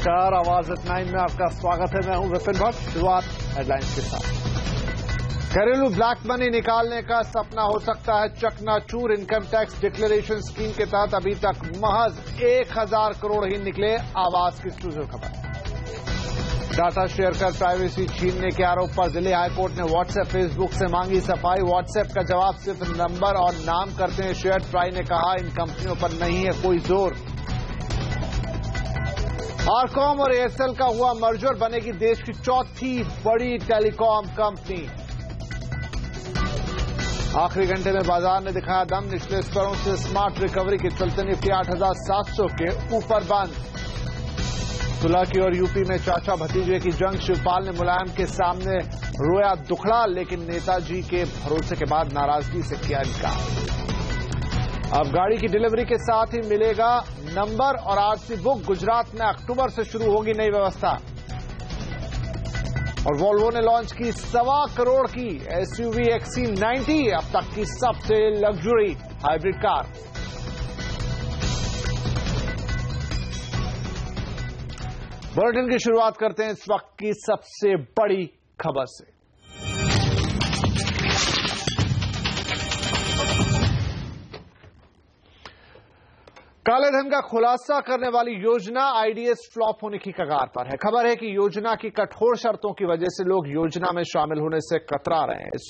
नमस्कार, आवाज एट 9 में आपका स्वागत है। मैं हूं विपिन भट्ट। शुरुआत हेडलाइंस के साथ। घरेलू ब्लैक मनी निकालने का सपना हो सकता है चकनाचूर। इनकम टैक्स डिक्लेरेशन स्कीम के तहत अभी तक महज 1000 करोड़ ही निकले। आवाज की एक्सक्लूसिव खबर। डाटा शेयर कर प्राइवेसी छीनने के आरोप पर दिल्ली हाईकोर्ट ने व्हाट्सएप फेसबुक से मांगी सफाई। व्हाट्सएप का जवाब सिर्फ नंबर और नाम करते हैं शेयर। ट्राई ने कहा इन कंपनियों पर नहीं है कोई जोर। आरकॉम और एयरसेल का हुआ मर्जर, बनेगी देश की चौथी बड़ी टेलीकॉम कंपनी। आखिरी घंटे में बाजार ने दिखाया दम। निचले स्तरों से स्मार्ट रिकवरी के चलते निफ्टी 8700 के ऊपर बंद। सुलह की और यूपी में चाचा भतीजे की जंग। शिवपाल ने मुलायम के सामने रोया दुखड़ा, लेकिन नेताजी के भरोसे के बाद नाराजगी से किया इनकार। अब गाड़ी की डिलीवरी के साथ ही मिलेगा नंबर और आरसी बुक। गुजरात में अक्टूबर से शुरू होगी नई व्यवस्था। और वोल्वो ने लॉन्च की 1.25 करोड़ की एसयूवी XC90, अब तक की सबसे लग्जरी हाइब्रिड कार। बुलेटिन की शुरुआत करते हैं इस वक्त की सबसे बड़ी खबर से। काले धन का खुलासा करने वाली योजना आईडीएस फ्लॉप होने की कगार पर है। खबर है कि योजना की कठोर शर्तों की वजह से लोग योजना में शामिल होने से कतरा रहे हैं। इस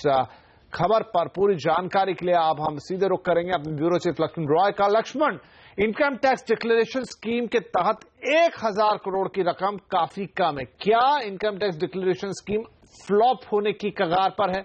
खबर पर पूरी जानकारी के लिए अब हम सीधे रुख करेंगे अपने ब्यूरो चीफ लक्ष्मण रॉय का। Lakshman, income tax declaration scheme के तहत 1000 करोड़ की रकम काफी कम है। क्या income tax declaration scheme flop होने की कगार पर है?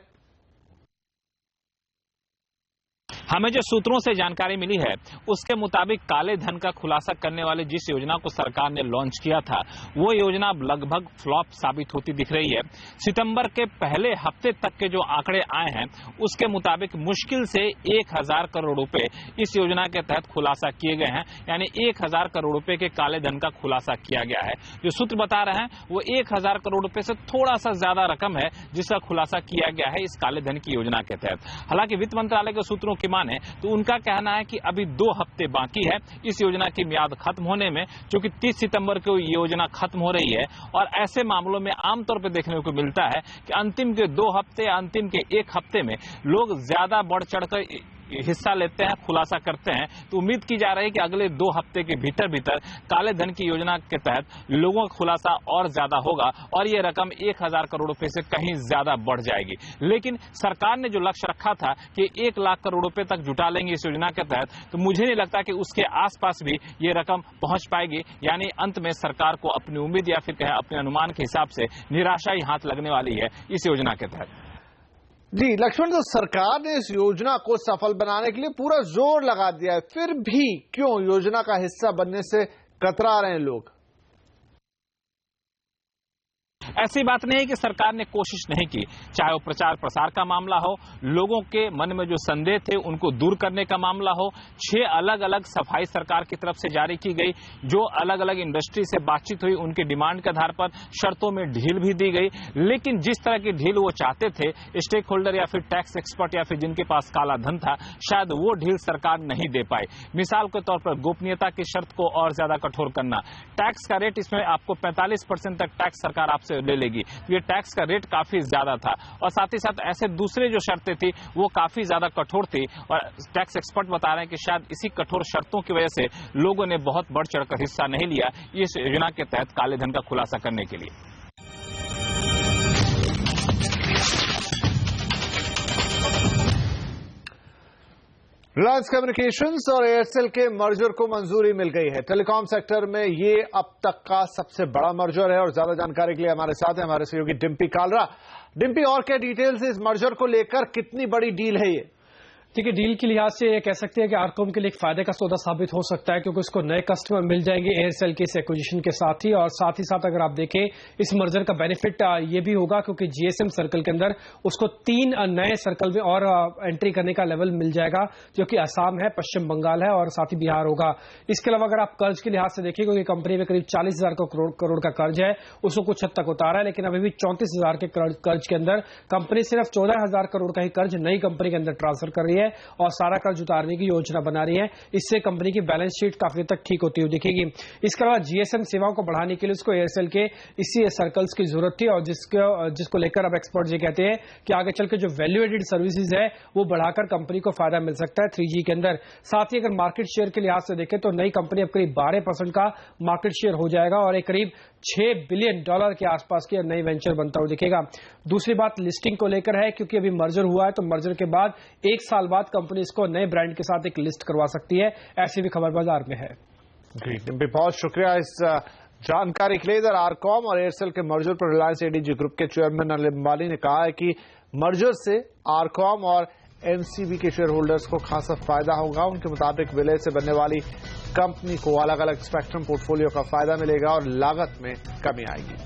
हमें जो सूत्रों से जानकारी मिली है उसके मुताबिक काले धन का खुलासा करने वाली जिस योजना को सरकार ने लॉन्च किया था वो योजना अब लगभग फ्लॉप साबित होती दिख रही है। सितंबर के पहले हफ्ते तक के जो आंकड़े आए हैं उसके मुताबिक मुश्किल से 1000 करोड़ रुपए इस योजना के तहत खुलासा किए गए हैं। यानी 1000 करोड़ रुपए के काले धन का खुलासा किया गया है। जो सूत्र बता रहे हैं वो 1000 करोड़ रुपए से थोड़ा सा ज्यादा रकम है जिसका खुलासा किया गया है इस काले धन की योजना के तहत। हालांकि वित्त मंत्रालय के सूत्रों की माने तो उनका कहना है कि अभी 2 हफ्ते बाकी है इस योजना की मियाद खत्म होने में, क्योंकि 30 सितंबर को ये योजना खत्म हो रही है। और ऐसे मामलों में आमतौर पर देखने को मिलता है कि अंतिम के 2 हफ्ते या अंतिम के 1 हफ्ते में लोग ज्यादा बढ़ चढ़कर हिस्सा लेते हैं, खुलासा करते हैं। तो उम्मीद की जा रही है कि अगले 2 हफ्ते के भीतर भीतर काले धन की योजना के तहत लोगों का खुलासा और ज्यादा होगा और ये रकम 1000 करोड़ रुपए से कहीं ज्यादा बढ़ जाएगी। लेकिन सरकार ने जो लक्ष्य रखा था कि 1 लाख करोड़ रुपए तक जुटा लेंगे इस योजना के तहत, तो मुझे नहीं लगता कि उसके आसपास भी ये रकम पहुंच पाएगी। यानी अंत में सरकार को अपनी उम्मीद या फिर कहें अपने अनुमान के हिसाब से निराशा ही हाथ लगने वाली है इस योजना के तहत। जी लक्ष्मण, तो सरकार ने इस योजना को सफल बनाने के लिए पूरा जोर लगा दिया है, फिर भी क्यों योजना का हिस्सा बनने से कतरा रहे हैं लोग? ऐसी बात नहीं है कि सरकार ने कोशिश नहीं की। चाहे वो प्रचार प्रसार का मामला हो, लोगों के मन में जो संदेह थे उनको दूर करने का मामला हो, 6 अलग अलग सफाई सरकार की तरफ से जारी की गई, जो अलग अलग इंडस्ट्री से बातचीत हुई उनके डिमांड के आधार पर शर्तों में ढील भी दी गई। लेकिन जिस तरह की ढील वो चाहते थे, स्टेक होल्डर या फिर टैक्स एक्सपर्ट या फिर जिनके पास काला धन था, शायद वो ढील सरकार नहीं दे पाई। मिसाल के तौर पर गोपनीयता की शर्त को और ज्यादा कठोर करना, टैक्स का रेट, इसमें आपको 45% तक टैक्स सरकार आपसे ले लेगी। ये टैक्स का रेट काफी ज्यादा था और साथ ही साथ ऐसे दूसरे जो शर्तें थी वो काफी ज्यादा कठोर थी। और टैक्स एक्सपर्ट बता रहे हैं कि शायद इसी कठोर शर्तों की वजह से लोगों ने बहुत बढ़ चढ़कर हिस्सा नहीं लिया इस योजना के तहत काले धन का खुलासा करने के लिए। रिलायंस कम्युनिकेशंस और एयरसेल के मर्जर को मंजूरी मिल गई है। टेलीकॉम सेक्टर में ये अब तक का सबसे बड़ा मर्जर है। और ज्यादा जानकारी के लिए हमारे साथ है हमारे सहयोगी डिम्पी कालरा। डिम्पी, और क्या डिटेल्स इस मर्जर को लेकर, कितनी बड़ी डील है ये? देखिए, डील के लिहाज से ये कह सकते हैं कि आरकॉम के लिए एक फायदे का सौदा साबित हो सकता है, क्योंकि उसको नए कस्टमर मिल जाएंगे एयरसेल के इस एक्विजिशन के साथ ही। और साथ ही साथ अगर आप देखें इस मर्जर का बेनिफिट ये भी होगा क्योंकि जीएसएम सर्कल के अंदर उसको 3 नए सर्कल में और एंट्री करने का लेवल मिल जाएगा, जो कि असम है, पश्चिम बंगाल है और साथ ही बिहार होगा। इसके अलावा अगर आप कर्ज के लिहाज से देखें, क्योंकि कंपनी में करीब 40,000 करोड़ का कर्ज है, उसको कुछ हद तक उतारा है, लेकिन अभी भी 34,000 के कर्ज के अंदर कंपनी सिर्फ 14,000 करोड़ का ही कर्ज नई कंपनी के अंदर ट्रांसफर कर रही है। रही है और सारा कर्ज उतारने की योजना बना रही है। इससे कंपनी की बैलेंस शीट काफी तक ठीक होती हुई दिखेगी। इसके अलावा जीएसएम सेवाओं को बढ़ाने के लिए उसको एयरसेल के इसी सर्कल्स की जरूरत थी और जिसको लेकर अब एक्सपर्ट ये कहते हैं कि आगे चल के जो वैल्यू एडेड सर्विसेज है वो बढ़ाकर कंपनी को फायदा मिल सकता है 3G के अंदर। साथ ही अगर मार्केट शेयर के लिहाज से देखें तो नई कंपनी अब करीब 12% का मार्केट शेयर हो जाएगा और एक करीब $6 बिलियन के आसपास की नई वेंचर बनता हुआ दिखेगा। दूसरी बात लिस्टिंग को लेकर है, क्योंकि अभी मर्जर हुआ है तो मर्जर के बाद 1 साल बाद कंपनी इसको नए ब्रांड के साथ एक लिस्ट करवा सकती है, ऐसी भी खबर बाजार में है। जी डिम्पी, बहुत शुक्रिया इस जानकारी के लिए। इधर आरकॉम और एयरसेल के मर्जर पर रिलायंस एडीजी ग्रुप के चेयरमैन अनिल अंबानी ने कहा है कि मर्जर से आरकॉम और एमसीवी के शेयर होल्डर्स को खासा फायदा होगा। उनके मुताबिक विलय से बनने वाली कंपनी को अलग अलग स्पेक्ट्रम पोर्टफोलियो का फायदा मिलेगा और लागत में कमी आएगी।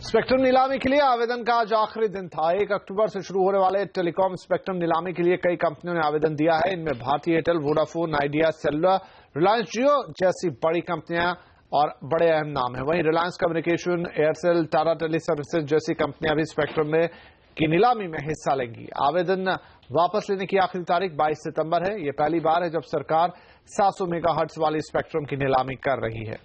स्पेक्ट्रम नीलामी के लिए आवेदन का आज आखिरी दिन था। 1 अक्टूबर से शुरू होने वाले टेलीकॉम स्पेक्ट्रम नीलामी के लिए कई कंपनियों ने आवेदन दिया है। इनमें भारतीय एयरटेल, वोडाफोन, आइडिया, सेलुलर, रिलायंस जियो जैसी बड़ी कंपनियां और बड़े अहम नाम हैं। वहीं रिलायंस कम्युनिकेशन, एयरसेल, टाटा टेली सर्विसेज जैसी कंपनियां भी स्पेक्ट्रम में की नीलामी में हिस्सा लेंगी। आवेदन वापस लेने की आखिरी तारीख 22 सितंबर है। यह पहली बार है जब सरकार 700 मेगाहर्ट्ज वाली स्पेक्ट्रम की नीलामी कर रही है।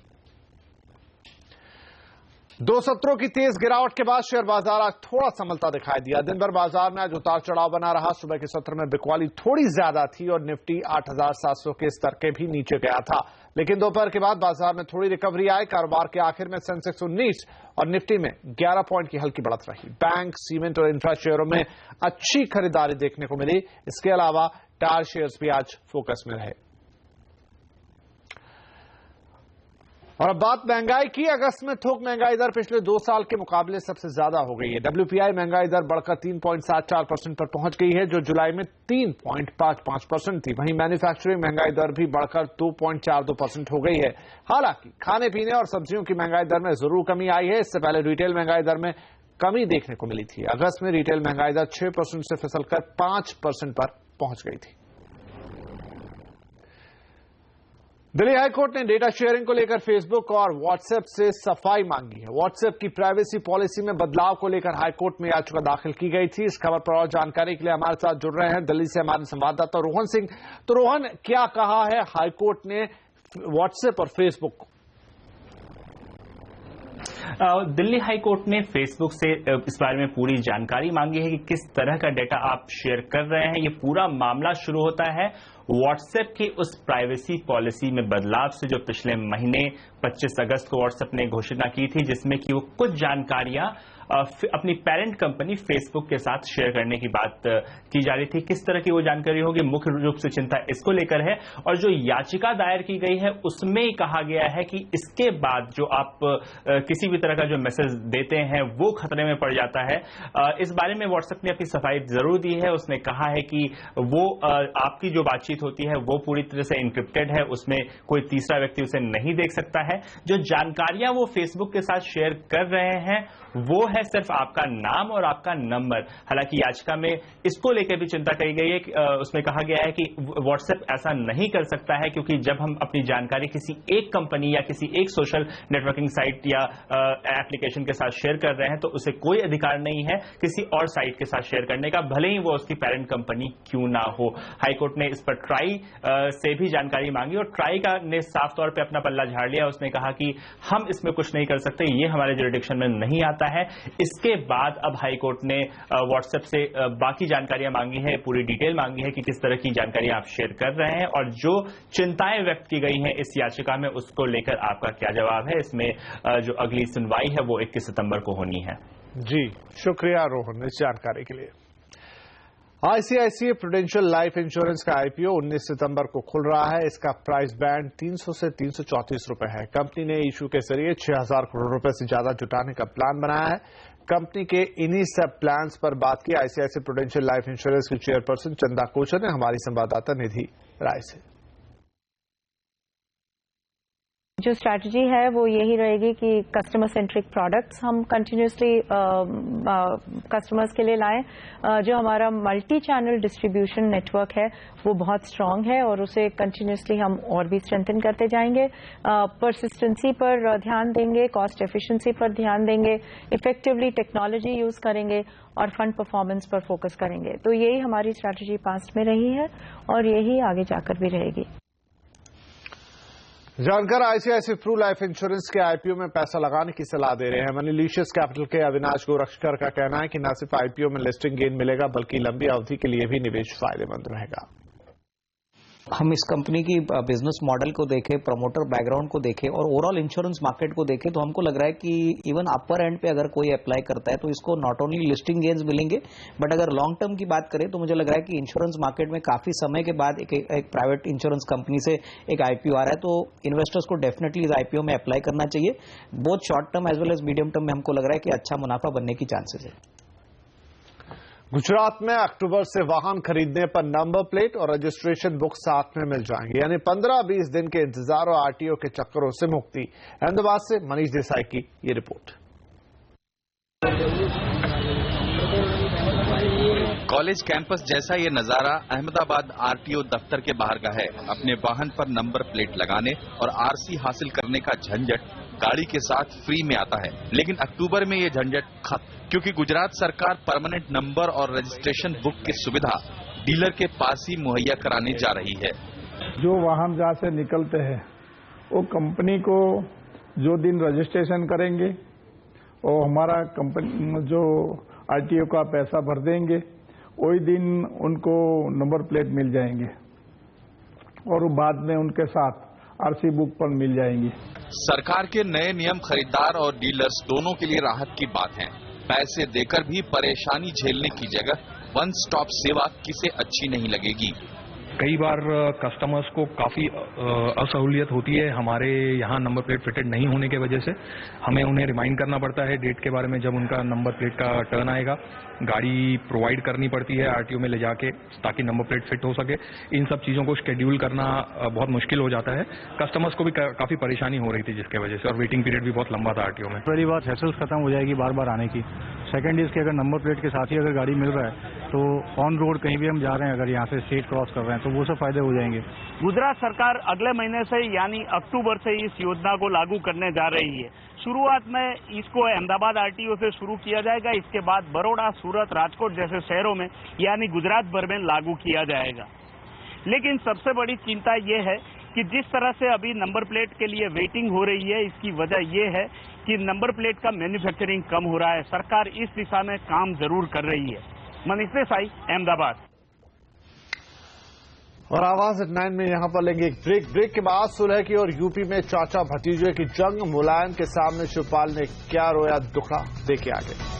2 सत्रों की तेज गिरावट के बाद शेयर बाजार आज थोड़ा संभलता दिखाई दिया। दिन भर बाजार में आज उतार चढ़ाव बना रहा। सुबह के सत्र में बिकवाली थोड़ी ज्यादा थी और निफ्टी 8700 के स्तर के भी नीचे गया था, लेकिन दोपहर के बाद बाजार में थोड़ी रिकवरी आई। कारोबार के आखिर में सेंसेक्स 19 और निफ्टी में 11 पॉइंट की हल्की बढ़त रही। बैंक, सीमेंट और इंफ्रा शेयरों में अच्छी खरीदारी देखने को मिली। इसके अलावा टायर शेयर्स भी आज फोकस में रहे। और अब बात महंगाई की। अगस्त में थोक महंगाई दर पिछले 2 साल के मुकाबले सबसे ज्यादा हो गई है। WPI महंगाई दर बढ़कर 3.74% पर पहुंच गई है, जो जुलाई में 3.55% थी। वहीं मैन्युफैक्चरिंग महंगाई दर भी बढ़कर 2.42% हो गई है। हालांकि खाने पीने और सब्जियों की महंगाई दर में जरूर कमी आई है। इससे पहले रिटेल महंगाई दर में कमी देखने को मिली थी। अगस्त में रिटेल महंगाई दर 6% से फिसलकर 5% पर पहुंच गई थी। दिल्ली हाईकोर्ट ने डेटा शेयरिंग को लेकर फेसबुक और व्हाट्सएप से सफाई मांगी है। व्हाट्सएप की प्राइवेसी पॉलिसी में बदलाव को लेकर हाईकोर्ट में याचिका दाखिल की गई थी। इस खबर पर और जानकारी के लिए हमारे साथ जुड़ रहे हैं दिल्ली से हमारे संवाददाता रोहन सिंह। तो रोहन, क्या कहा है हाईकोर्ट ने व्हाट्सएप और फेसबुक को? दिल्ली हाईकोर्ट ने फेसबुक से इस बारे में पूरी जानकारी मांगी है कि किस तरह का डेटा आप शेयर कर रहे हैं। ये पूरा मामला शुरू होता है व्हाट्सएप की उस प्राइवेसी पॉलिसी में बदलाव से जो पिछले महीने 25 अगस्त को व्हाट्सएप ने घोषणा की थी, जिसमें कि वो कुछ जानकारियां अपनी पेरेंट कंपनी फेसबुक के साथ शेयर करने की बात की जा रही थी। किस तरह की वो जानकारी होगी, मुख्य रूप से चिंता इसको लेकर है। और जो याचिका दायर की गई है उसमें कहा गया है कि इसके बाद जो आप किसी भी तरह का जो मैसेज देते हैं वो खतरे में पड़ जाता है। इस बारे में व्हाट्सएप ने अपनी सफाई जरूर दी है। उसने कहा है कि वो आपकी जो बातचीत होती है वो पूरी तरह से इंक्रिप्टेड है, उसमें कोई तीसरा व्यक्ति उसे नहीं देख सकता है। जो जानकारियां वो फेसबुक के साथ शेयर कर रहे हैं वो है सिर्फ आपका नाम और आपका नंबर। हालांकि याचिका में इसको लेकर भी चिंता कही गई है। उसमें कहा गया है कि व्हाट्सएप ऐसा नहीं कर सकता है, क्योंकि जब हम अपनी जानकारी किसी एक कंपनी या किसी एक सोशल नेटवर्किंग साइट या एप्लीकेशन के साथ शेयर कर रहे हैं तो उसे कोई अधिकार नहीं है किसी और साइट के साथ शेयर करने का, भले ही वो उसकी पेरेंट कंपनी क्यों ना हो। हाईकोर्ट ने इस पर ट्राई से भी जानकारी मांगी और ट्राई का ने साफ तौर पर अपना पल्ला झाड़ लिया। उसने कहा कि हम इसमें कुछ नहीं कर सकते, ये हमारे जुरिडिक्शन में नहीं आता है। इसके बाद अब हाईकोर्ट ने व्हाट्सएप से बाकी जानकारियां मांगी है, पूरी डिटेल मांगी है कि किस तरह की जानकारियां आप शेयर कर रहे हैं और जो चिंताएं व्यक्त की गई हैं इस याचिका में उसको लेकर आपका क्या जवाब है। इसमें जो अगली सुनवाई है वो 21 सितंबर को होनी है। जी शुक्रिया रोहन इस जानकारी के लिए। आईसीआईसीआई प्रूडेंशियल लाइफ इंश्योरेंस का आईपीओ 19 सितंबर को खुल रहा है। इसका प्राइस बैंड 300 से 334 रुपए है। कंपनी ने इशू के जरिए 6000 करोड़ रुपए से ज्यादा जुटाने का प्लान बनाया है। कंपनी के इन्हीं सब प्लान्स पर बात की आईसीआईसीआई प्रूडेंशियल लाइफ इंश्योरेंस की चेयरपर्सन चंदा कोचर ने हमारी संवाददाता निधि राय से। जो स्ट्रैटेजी है वो यही रहेगी कि कस्टमर सेंट्रिक प्रोडक्ट्स हम कंटिन्यूसली कस्टमर्स के लिए लाएं। जो हमारा मल्टी चैनल डिस्ट्रीब्यूशन नेटवर्क है वो बहुत स्ट्रांग है और उसे कंटिन्यूसली हम और भी स्ट्रेंथन करते जाएंगे। परसिस्टेंसी पर ध्यान देंगे, कॉस्ट एफिशिएंसी पर ध्यान देंगे, इफेक्टिवली टेक्नोलॉजी यूज करेंगे और फंड परफॉर्मेंस पर फोकस करेंगे। तो यही हमारी स्ट्रैटेजी पास्ट में रही है और यही आगे जाकर भी रहेगी। जानकर आईसीआईसीआई प्रू लाइफ इंश्योरेंस के आईपीओ में पैसा लगाने की सलाह दे रहे हैं। मनीलिशियस कैपिटल के अविनाश गोरक्षकर का कहना है कि न सिर्फ आईपीओ में लिस्टिंग गेन मिलेगा बल्कि लंबी अवधि के लिए भी निवेश फायदेमंद रहेगा। हम इस कंपनी की बिजनेस मॉडल को देखें, प्रमोटर बैकग्राउंड को देखें और ओवरऑल इंश्योरेंस मार्केट को देखें तो हमको लग रहा है कि इवन अपर एंड पे अगर कोई अप्लाई करता है तो इसको नॉट ओनली लिस्टिंग गेन्स मिलेंगे बट अगर लॉन्ग टर्म की बात करें तो मुझे लग रहा है कि इंश्योरेंस मार्केट में काफी समय के बाद एक प्राइवेट इंश्योरेंस कंपनी से एक आईपीओ आ रहा है तो इन्वेस्टर्स को डेफिनेटली इस आईपीओ में अप्लाई करना चाहिए। बहुत short term as well as medium term में हमको लग रहा है कि अच्छा मुनाफा बनने की चांसेस है। गुजरात में अक्टूबर से वाहन खरीदने पर नंबर प्लेट और रजिस्ट्रेशन बुक साथ में मिल जाएंगे, यानी 15-20 दिन के इंतजार और आरटीओ के चक्करों से मुक्ति। अहमदाबाद से मनीष देसाई की ये रिपोर्ट। कॉलेज कैंपस जैसा ये नजारा अहमदाबाद आरटीओ दफ्तर के बाहर का है। अपने वाहन पर नंबर प्लेट लगाने और आरसी हासिल करने का झंझट गाड़ी के साथ फ्री में आता है, लेकिन अक्टूबर में ये झंझट खत्म, क्योंकि गुजरात सरकार परमानेंट नंबर और रजिस्ट्रेशन बुक की सुविधा डीलर के पास ही मुहैया कराने जा रही है। जो वाहन जहाँ से निकलते हैं वो कंपनी को जो दिन रजिस्ट्रेशन करेंगे और हमारा कंपनी जो आरटीओ का पैसा भर देंगे वही दिन उनको नंबर प्लेट मिल जाएंगे और बाद में उनके साथ आरसी बुक पर मिल जाएंगी। सरकार के नए नियम खरीदार और डीलर्स दोनों के लिए राहत की बात है। पैसे देकर भी परेशानी झेलने की जगह वन स्टॉप सेवा किसे अच्छी नहीं लगेगी। कई बार कस्टमर्स को काफ़ी असहूलियत होती है हमारे यहाँ नंबर प्लेट फिटेड नहीं होने की वजह से। हमें उन्हें रिमाइंड करना पड़ता है डेट के बारे में जब उनका नंबर प्लेट का टर्न आएगा। गाड़ी प्रोवाइड करनी पड़ती है आरटीओ में ले जाके ताकि नंबर प्लेट फिट हो सके। इन सब चीज़ों को शेड्यूल करना बहुत मुश्किल हो जाता है। कस्टमर्स को भी काफ़ी परेशानी हो रही थी जिसके वजह से, और वेटिंग पीरियड भी बहुत लंबा था आरटीओ में। पहली बात हैसल्स खत्म हो जाएगी बार बार आने की। सेकंड इज कि अगर नंबर प्लेट के साथ ही अगर गाड़ी मिल रहा है तो ऑन रोड कहीं भी हम जा रहे हैं, अगर यहाँ से स्टेट क्रॉस कर रहे हैं तो वो सब फायदे हो जाएंगे। गुजरात सरकार अगले महीने से यानी अक्टूबर से इस योजना को लागू करने जा रही है। शुरुआत में इसको अहमदाबाद आरटीओ से शुरू किया जाएगा, इसके बाद बड़ौदा, सूरत, राजकोट जैसे शहरों में यानी गुजरात भर में लागू किया जाएगा। लेकिन सबसे बड़ी चिंता ये है कि जिस तरह से अभी नंबर प्लेट के लिए वेटिंग हो रही है, इसकी वजह यह है कि नंबर प्लेट का मैन्युफैक्चरिंग कम हो रहा है। सरकार इस दिशा में काम जरूर कर रही है। मनीष देसाई, अहमदाबाद। और आवाज 9 में यहां पर लेंगे एक ब्रेक के बाद सुलह की और यूपी में चाचा भतीजे की जंग। मुलायम के सामने शिवपाल ने क्या रोया दुखड़ा, देखिए आगे।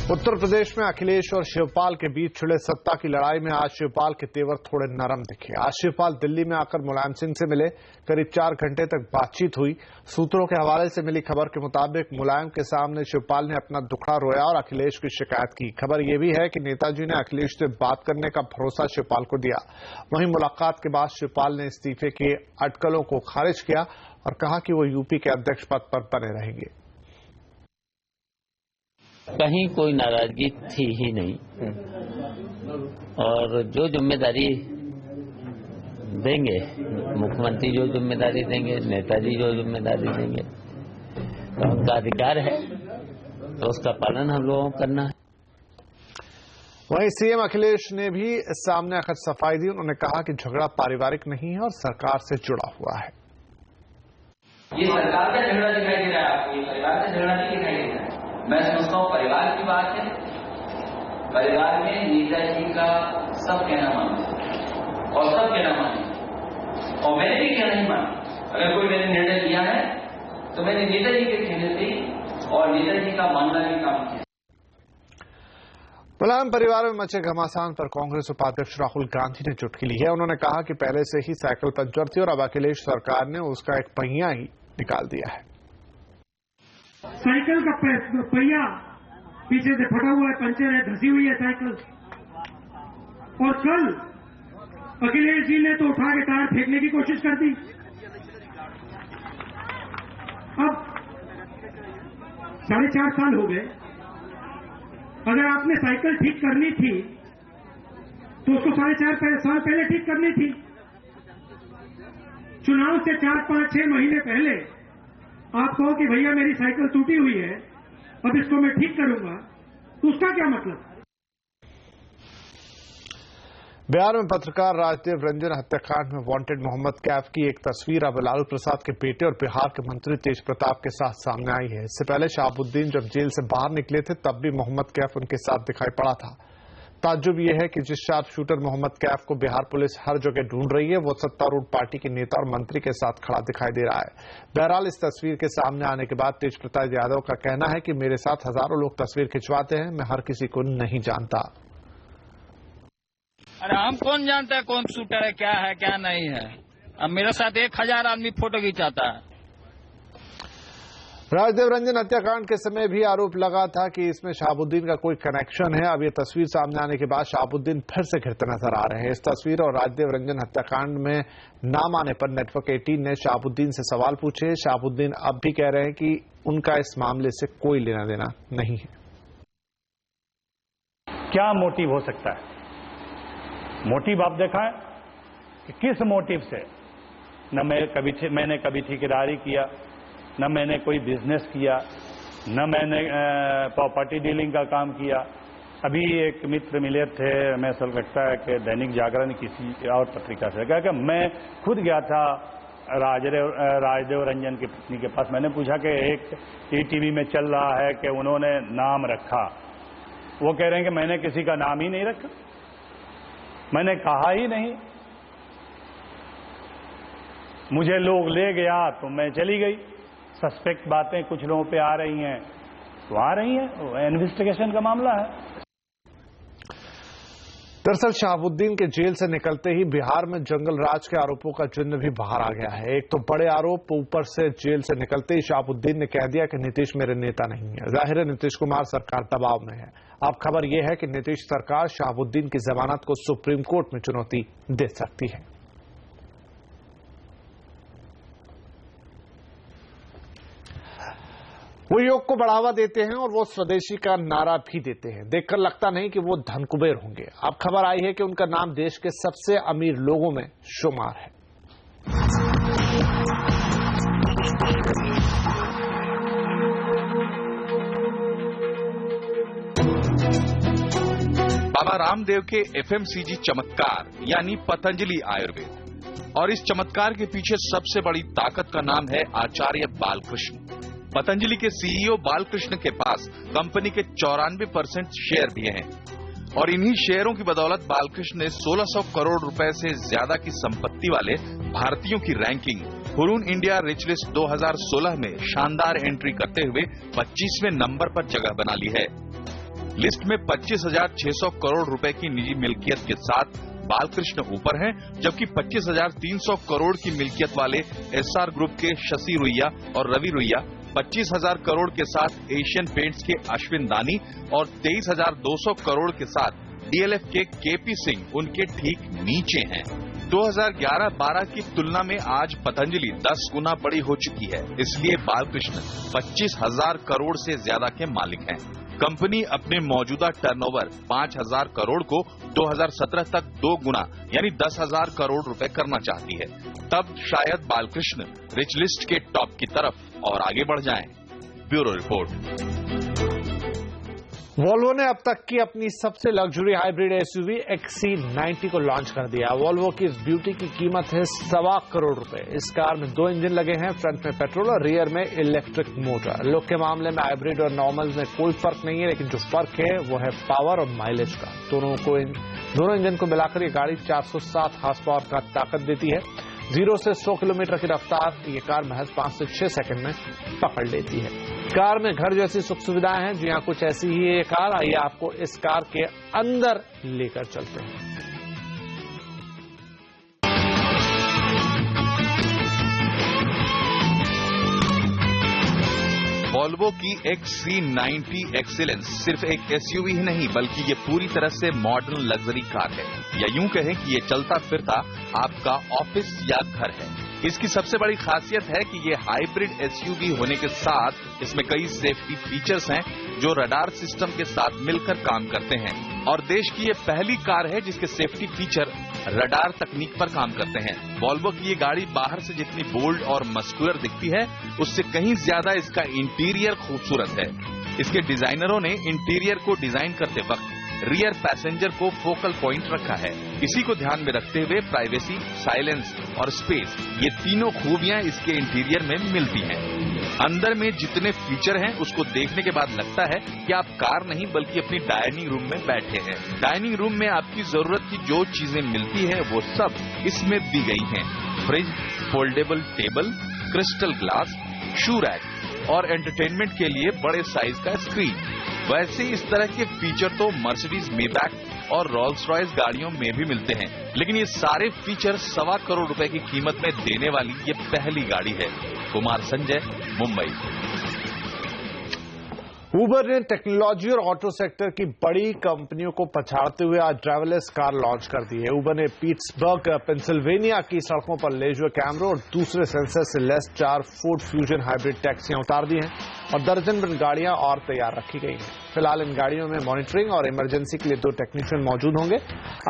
उत्तर प्रदेश में अखिलेश और शिवपाल के बीच छिड़े सत्ता की लड़ाई में आज शिवपाल के तेवर थोड़े नरम दिखे। आज शिवपाल दिल्ली में आकर मुलायम सिंह से मिले। करीब 4 घंटे तक बातचीत हुई। सूत्रों के हवाले से मिली खबर के मुताबिक मुलायम के सामने शिवपाल ने अपना दुखड़ा रोया और अखिलेश की शिकायत की। खबर यह भी है कि नेताजी ने अखिलेश से बात करने का भरोसा शिवपाल को दिया। वहीं मुलाकात के बाद शिवपाल ने इस्तीफे के अटकलों को खारिज किया और कहा कि वो यूपी के अध्यक्ष पद पर बने रहेंगे। कहीं कोई नाराजगी थी ही नहीं और जो जिम्मेदारी देंगे मुख्यमंत्री, जो जिम्मेदारी देंगे नेताजी, जो जिम्मेदारी देंगे तो उनका अधिकार है, तो उसका पालन हम लोगों को करना है। वहीं सीएम अखिलेश ने भी इस सामने आकर सफाई दी। उन्होंने कहा कि झगड़ा पारिवारिक नहीं है और सरकार से जुड़ा हुआ है। ये सरकार का झगड़ा दिखाई दे रहा है आपको, ये परिवार का झगड़ा नहीं दिखाई दे रहा है। मैं समझता हूँ परिवार की बात है। परिवार में नेताजी का सब कहना माने और सब कहना माने और मैंने भी कहना नहीं माना। अगर कोई मैंने निर्णय लिया है तो मैंने नेताजी के कहने से और नेताजी का मानना भी काम किया। मुलायम परिवार में मचे घमासान पर कांग्रेस उपाध्यक्ष राहुल गांधी ने चुटकी ली है। उन्होंने कहा कि पहले से ही साइकिल पंचर थी और अब अखिलेश सरकार ने उसका एक पहिया ही निकाल दिया है। साइकिल का पहिया पीछे से फटा हुआ है, पंचर है, धसी हुई है साइकिल। और कल अखिलेश जी ने तो उठा के टायर फेंकने की कोशिश कर दी। अब 4.5 साल हो गए। अगर आपने साइकिल ठीक करनी थी तो उसको 4.5 साल पहले ठीक करनी थी। चुनाव से 4, 5, 6 महीने पहले आप कहो कि भैया मेरी साइकिल टूटी हुई है, अब इसको मैं ठीक करूंगा, तो उसका क्या मतलब? बिहार में पत्रकार राजदेव रंजन हत्याकांड में वांटेड मोहम्मद कैफ की एक तस्वीर अब लालू प्रसाद के बेटे और बिहार के मंत्री तेज प्रताप के साथ सामने आई है। इससे पहले शहाबुद्दीन जब जेल से बाहर निकले थे तब भी मोहम्मद कैफ उनके साथ दिखाई पड़ा था। ताज्जुब यह है कि जिस शार्प शूटर मोहम्मद कैफ को बिहार पुलिस हर जगह ढूंढ रही है वो सत्तारूढ़ पार्टी के नेता और मंत्री के साथ खड़ा दिखाई दे रहा है। बहरहाल इस तस्वीर के सामने आने के बाद तेज प्रताप यादव का कहना है कि मेरे साथ हजारों लोग तस्वीर खिंचवाते हैं, मैं हर किसी को नहीं जानता। अरे हम कौन जानता है कौन शूटर है, क्या नहीं है। अब मेरे साथ 1000 आदमी फोटो खिंचाता है। राजदेव रंजन हत्याकांड के समय भी आरोप लगा था कि इसमें शहाबुद्दीन का कोई कनेक्शन है। अब ये तस्वीर सामने आने के बाद शहाबुद्दीन फिर से घिरते नजर आ रहे हैं। इस तस्वीर और राजदेव रंजन हत्याकांड में नाम आने पर नेटवर्क 18 ने शहाबुद्दीन से सवाल पूछे। शहाबुद्दीन अब भी कह रहे हैं कि उनका इस मामले से कोई लेना देना नहीं है। क्या मोटिव हो सकता है? मोटिव आप देखा है कि किस मोटिव से? न मैंने कभी ठेकेदारी किया, न मैंने कोई बिजनेस किया, न मैंने प्रॉपर्टी डीलिंग का काम किया। अभी एक मित्र मिले थे, हमें ऐसा लगता है कि दैनिक जागरण किसी और पत्रिका से, कहा कि मैं खुद गया था राजदेव रंजन की पत्नी के पास। मैंने पूछा कि एक टीवी में चल रहा है कि उन्होंने नाम रखा। वो कह रहे हैं कि मैंने किसी का नाम ही नहीं रखा, मैंने कहा ही नहीं। मुझे लोग ले गया तो मैं चली गई। सस्पेक्ट बातें कुछ लोगों पे आ रही हैं तो आ रही हैं, इन्वेस्टिगेशन का मामला है। दरअसल शहाबुद्दीन के जेल से निकलते ही बिहार में जंगल राज के आरोपों का चिन्ह भी बाहर आ गया है। एक तो बड़े आरोप, ऊपर से जेल से निकलते ही शहाबुद्दीन ने कह दिया कि नीतीश मेरे नेता नहीं है। जाहिर है नीतीश कुमार सरकार दबाव में है। अब खबर यह है कि नीतीश सरकार शहाबुद्दीन की जमानत को सुप्रीम कोर्ट में चुनौती दे सकती है। वो योग को बढ़ावा देते हैं और वो स्वदेशी का नारा भी देते हैं। देखकर लगता नहीं कि वो धनकुबेर होंगे। अब खबर आई है कि उनका नाम देश के सबसे अमीर लोगों में शुमार है। बाबा रामदेव के एफएमसीजी चमत्कार यानी पतंजलि आयुर्वेद, और इस चमत्कार के पीछे सबसे बड़ी ताकत का नाम है आचार्य बालकृष्ण। पतंजलि के सीईओ बालकृष्ण के पास कंपनी के 94% शेयर भी हैं और इन्हीं शेयरों की बदौलत बालकृष्ण ने 1600 करोड़ रुपए से ज्यादा की संपत्ति वाले भारतीयों की ranking Hurun India rich list 2016 में शानदार एंट्री करते हुए 25वें नंबर पर जगह बना ली है। लिस्ट में 25,600 करोड़ रुपए की निजी मिल्कियत के साथ बालकृष्ण ऊपर हैं, जबकि 25,300 करोड़ की मिल्कियत वाले एसआर ग्रुप के शशि रुइया और रवि रुइया, 25,000 करोड़ के साथ एशियन पेंट्स के अश्विन दानी और 23,200 करोड़ के साथ डीएलएफ के केपी सिंह उनके ठीक नीचे हैं। 2011-12 की तुलना में आज पतंजलि 10 गुना बड़ी हो चुकी है, इसलिए बालकृष्ण 25,000 करोड़ से ज्यादा के मालिक हैं। कंपनी अपने मौजूदा टर्नओवर 5,000 करोड़ को 2017 तक 2 गुना यानी 10,000 करोड़ रुपए करना चाहती है। तब शायद बालकृष्ण रिच लिस्ट के टॉप की तरफ और आगे बढ़ जाएं। Bureau report. वॉल्वो ने अब तक की अपनी सबसे लग्जरी हाइब्रिड एसयूवी XC90 को लॉन्च कर दिया। वॉल्वो की इस ब्यूटी की कीमत है 1.25 करोड़ रुपए। इस कार में 2 इंजन लगे हैं, फ्रंट में पेट्रोल और रियर में इलेक्ट्रिक मोटर। लुक के मामले में हाइब्रिड और नॉर्मल में कोई फर्क नहीं है, लेकिन जो फर्क है वो है पावर और माइलेज का। दोनों इंजन को मिलाकर ये गाड़ी 407 हॉर्स पावर का ताकत देती है। 0 से 100 किलोमीटर की रफ्तार ये कार महज 5 से 6 सेकंड में पकड़ लेती है। कार में घर जैसी सुख सुविधाएं हैं। जी हां, कुछ ऐसी ही है ये कार। आइए आपको इस कार के अंदर लेकर चलते हैं। वॉल्वो की XC90 एक्सीलेंस सिर्फ एक एसयूवी ही नहीं बल्कि ये पूरी तरह से मॉडर्न लग्जरी कार है, या यूं कहें कि ये चलता फिरता आपका ऑफिस या घर है। इसकी सबसे बड़ी खासियत है कि ये हाइब्रिड एसयूवी होने के साथ इसमें कई सेफ्टी फीचर्स हैं जो रडार सिस्टम के साथ मिलकर काम करते हैं, और देश की ये पहली कार है जिसके सेफ्टी फीचर रडार तकनीक पर काम करते हैं। वॉल्वो की ये गाड़ी बाहर से जितनी बोल्ड और मस्कुलर दिखती है उससे कहीं ज्यादा इसका इंटीरियर खूबसूरत है। इसके डिजाइनरों ने इंटीरियर को डिजाइन करते वक्त रियर पैसेंजर को फोकल पॉइंट रखा है। इसी को ध्यान में रखते हुए प्राइवेसी, साइलेंस और स्पेस, ये तीनों खूबियां इसके इंटीरियर में मिलती हैं। अंदर में जितने फीचर हैं उसको देखने के बाद लगता है कि आप कार नहीं बल्कि अपनी डाइनिंग रूम में बैठे हैं। डाइनिंग रूम में आपकी जरूरत की जो चीजें मिलती हैं वो सब इसमें दी गई हैं। Fridge, foldable table, crystal glass, shoe rack और एंटरटेनमेंट के लिए बड़े साइज का स्क्रीन। वैसे इस तरह के फीचर तो मर्सिडीज मेबैक और रोल्स रॉयस गाड़ियों में भी मिलते हैं, लेकिन ये सारे फीचर 1.25 करोड़ रुपए की कीमत में देने वाली ये पहली गाड़ी है। कुमार संजय, मुंबई। उबर ने टेक्नोलॉजी और ऑटो सेक्टर की बड़ी कंपनियों को पछाड़ते हुए आज ड्राइवरलेस कार लॉन्च कर दी है। उबर ने पिट्सबर्ग, पेंसिल्वेनिया की सड़कों पर लेजर कैमरों और दूसरे सेंसर से लेस 4 फोर्ड फ्यूजन हाइब्रिड टैक्सियां उतार दी हैं और दर्जन भर गाड़ियां और तैयार रखी गई हैं। फिलहाल इन गाड़ियों में मॉनिटरिंग और इमरजेंसी के लिए 2 टेक्नीशियन मौजूद होंगे।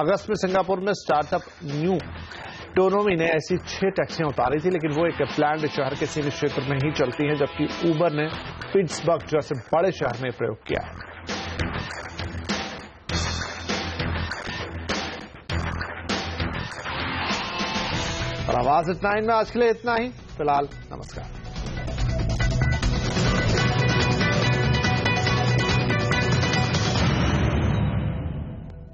अगस्त में सिंगापुर में स्टार्टअप न्यू टोनोमी ने ऐसी 6 टैक्सियां उतारी थी, लेकिन वो एक प्लान्ड शहर के सीमित क्षेत्र में ही चलती हैं, जबकि उबर ने पिट्सबर्ग जैसे बड़े शहर में प्रयोग किया है। और आवाज इतना में आज के लिए इतना ही। फिलहाल नमस्कार।